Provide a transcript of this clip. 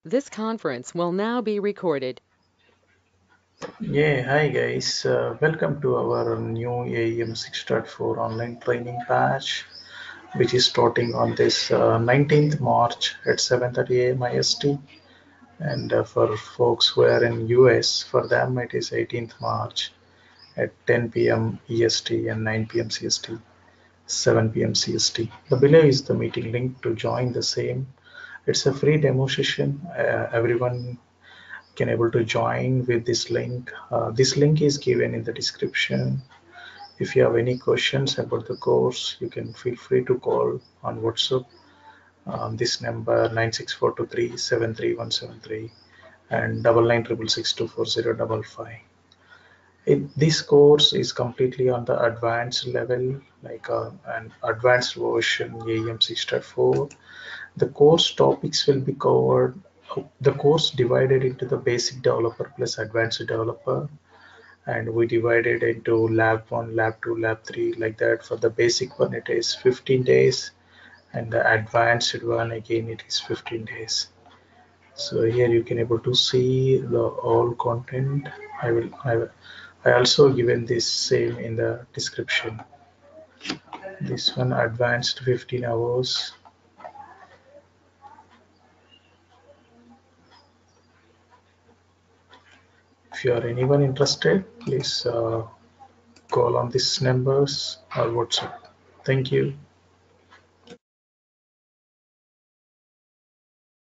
This conference will now be recorded. Yeah, hi guys. Welcome to our new AEM 6.4 online training batch, which is starting on this 19th March at 7:30 a.m. IST. And for folks who are in US, for them it is 18th March at 10 p.m. EST and 9 p.m. CST, 7 p.m. CST. The below is the meeting link to join the same. It's a free demo session. Everyone can able to join with this link. This link is given in the description. If you have any questions about the course, you can feel free to call on WhatsApp. This number 96423 and 9966624055. This course is completely on the advanced level, like an advanced version AEM 6.4. The course topics will be covered. The course divided into the basic developer plus advanced developer, and we divided into lab 1, lab 2, lab 3, like that. For the basic one it is 15 days, and the advanced one again it is 15 days. So here you can able to see the all content. I also given this same in the description. This one advanced 15 hours. If you are anyone interested, please call on these numbers or WhatsApp. Thank you.